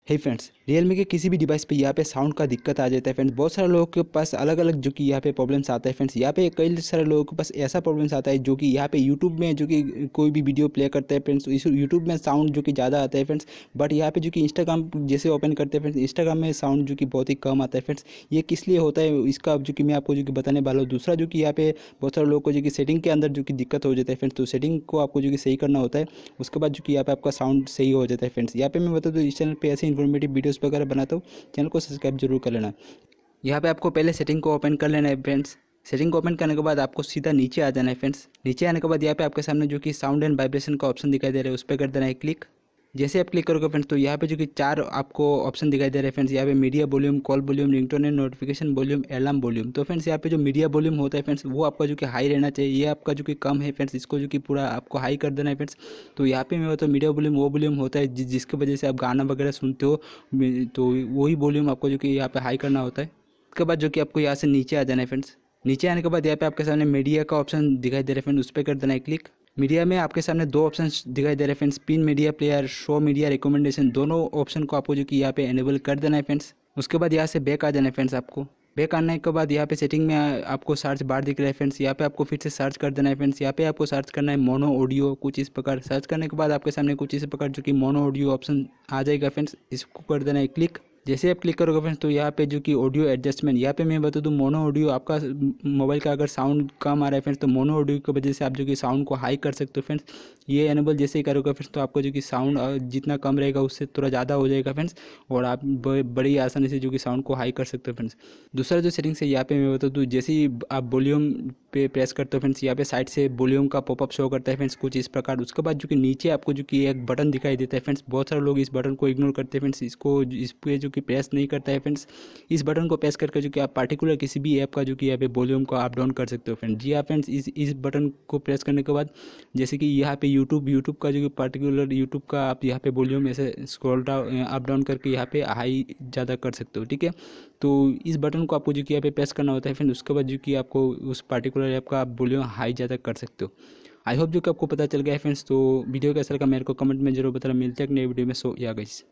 हे friends, Realme के किसी भी डिवाइस पे यहाँ पे साउंड का दिक्कत आ जाता है फ्रेंड्स। बहुत सारे लोगों के पास अलग अलग जो कि यहाँ पे प्रॉब्लम्स आता है फ्रेंड्स। यहाँ पे कई सारे लोगों के पास ऐसा प्रॉब्लम्स आता है जो कि यहाँ पे यूट्यूब में जो कि कोई भी वीडियो प्ले करते हैं फ्रेंड्स, इस यूट्यूब में साउंड जो कि ज़्यादा आता है फ्रेंड्स। बट यहाँ पे जो कि इंस्टाग्राम जैसे ओपन करते हैं फ्रेंड्स, इंस्टाग्राम में साउंड जो कि बहुत ही कम आता है फ्रेंड्स। ये किस लिए होता है इसका जो कि मैं आपको जो कि बताने वाला हूँ। दूसरा जो कि यहाँ पे बहुत सारे लोगों को जो कि सेटिंग के अंदर जो कि दिक्कत हो जाता है फ्रेंड्स, तो सेटिंग को आपको जो कि सही करना होता है। उसके बाद जो कि यहाँ पे आपका साउंड सही हो जाता है फ्रेंड्स। यहाँ पे मैं बता दूँ, इस चैनल पे ऐसे इन्फॉर्मेटिव वीडियोस वगैरह बनाता हूँ, चैनल को सब्सक्राइब जरूर कर लेना। यहाँ पे आपको पहले सेटिंग को ओपन कर लेना है फ्रेंड्स। सेटिंग को ओपन करने के बाद आपको सीधा नीचे आ जाना है फ्रेंड्स। नीचे आने के बाद यहाँ पे आपके सामने जो कि साउंड एंड वाइब्रेशन का ऑप्शन दिखाई दे रहा है, उस पर कर देना है क्लिक। जैसे आप क्लिक करोगे फ्रेंड्स, तो यहाँ पे जो कि 4 आपको ऑप्शन दिखाई दे रहे हैं फ्रेंड्स। यहाँ पे media volume, call volume, ringtone and notification volume, alarm volume. तो फ्रेंड्स यहाँ पे जो मीडिया वॉल्यूम होता है फ्रेंड्स, वो आपका जो कि हाई रहना चाहिए। ये आपका जो कि कम है फ्रेंड्स, इसको जो कि पूरा आपको हाई कर देना है फ्रेंड्स। तो यहाँ पे मैं बताऊँ, मीडिया वॉल्यूम वो वॉल्यूम होता है जिसकी वजह से आप गाना वगैरह सुनते हो, तो वही वॉल्यूम आपको जो कि यहाँ पे हाई करना होता है। उसके बाद जो कि आपको यहाँ से नीचे आ जाना है फ्रेंड्स। नीचे आने के बाद यहाँ पे आपके सामने मीडिया का ऑप्शन दिखाई दे रहा है फ्रेंड, उस पर कर देना है क्लिक। मीडिया में आपके सामने 2 ऑप्शन दिखाई दे रहे हैं friends, pin media player, show media recommendation. दोनों ऑप्शन को आपको जो कि यहाँ पे एनेबल कर देना है फ्रेंड्स। उसके बाद यहाँ से बैक आ जाना है फ्रेंड्स। आपको बैक आने के बाद यहाँ पे सेटिंग में आपको सर्च बार दिख रहा है फ्रेंड्स। यहाँ पे आपको फिर से सर्च कर देना है फ्रेंड्स। यहाँ पे आपको सर्च करना है मोनो ऑडियो, कुछ इस प्रकार। सर्च करने के बाद आपके सामने कुछ इस प्रकार जो कि मोनो ऑडियो ऑप्शन आ जाएगा फ्रेंड्स, इसको कर देना है क्लिक। जैसे आप क्लिक करोगे फ्रेंड्स, तो यहाँ पे जो कि ऑडियो एडजस्टमेंट, यहाँ पे मैं बता दूँ, मोनो ऑडियो आपका मोबाइल का अगर साउंड कम आ रहा है फ्रेंड्स, तो मोनो ऑडियो की वजह से आप जो कि साउंड को हाई कर सकते हो फ्रेंड्स। ये एनेबल जैसे ही करोगे फ्रेंड्स, तो आपको जो कि साउंड जितना कम रहेगा उससे थोड़ा ज़्यादा हो जाएगा फ्रेंड्स, और आप बड़ी आसानी से जो कि साउंड को हाई कर सकते हो फ्रेंड्स। दूसरा जो सेटिंग्स है यहाँ पे मैं बता दूँ, जैसे ही आप वॉल्यूम पे प्रेस करते हो फ्रेंड्स, यहाँ पे साइड से वॉल्यूम का पॉपअप शो करता है फ्रेंड्स, कुछ इस प्रकार। उसके बाद जो कि नीचे आपको जो कि एक बटन दिखाई देता है फ्रेंड्स, बहुत सारे लोग इस बटन को इग्नोर करते हैं फ्रेंड्स, इस पे जो कि प्रेस नहीं करता है फ्रेंड्स। इस बटन को प्रेस करके जो कि आप पार्टिकुलर किसी भी ऐप का जो कि यहाँ पे वॉल्यूम को अप डाउन कर सकते हो फ्रेंड्स। जी हाँ फ्रेंड्स, इस बटन को प्रेस करने के बाद जैसे कि यहाँ पे यूट्यूब का जो कि पार्टिकुलर यूट्यूब का आप यहाँ पे वॉल्यूम ऐसे स्क्रॉल डाउन अप डाउन करके यहाँ पे हाई ज़्यादा कर सकते हो, ठीक है। तो इस बटन को आपको जो कि यहाँ पे प्रेस करना होता है फ्रेंड। उसके बाद जो कि आपको उस पार्टिकुलर ऐप का आप वॉल्यूम हाई ज़्यादा कर सकते हो। आई होप जो कि आपको पता चल गया है फ्रेंड्स। तो वीडियो कैसा लगा मेरे को कमेंट में जरूर बताना। मिलते हैं एक नई वीडियो में। सो या गाइस।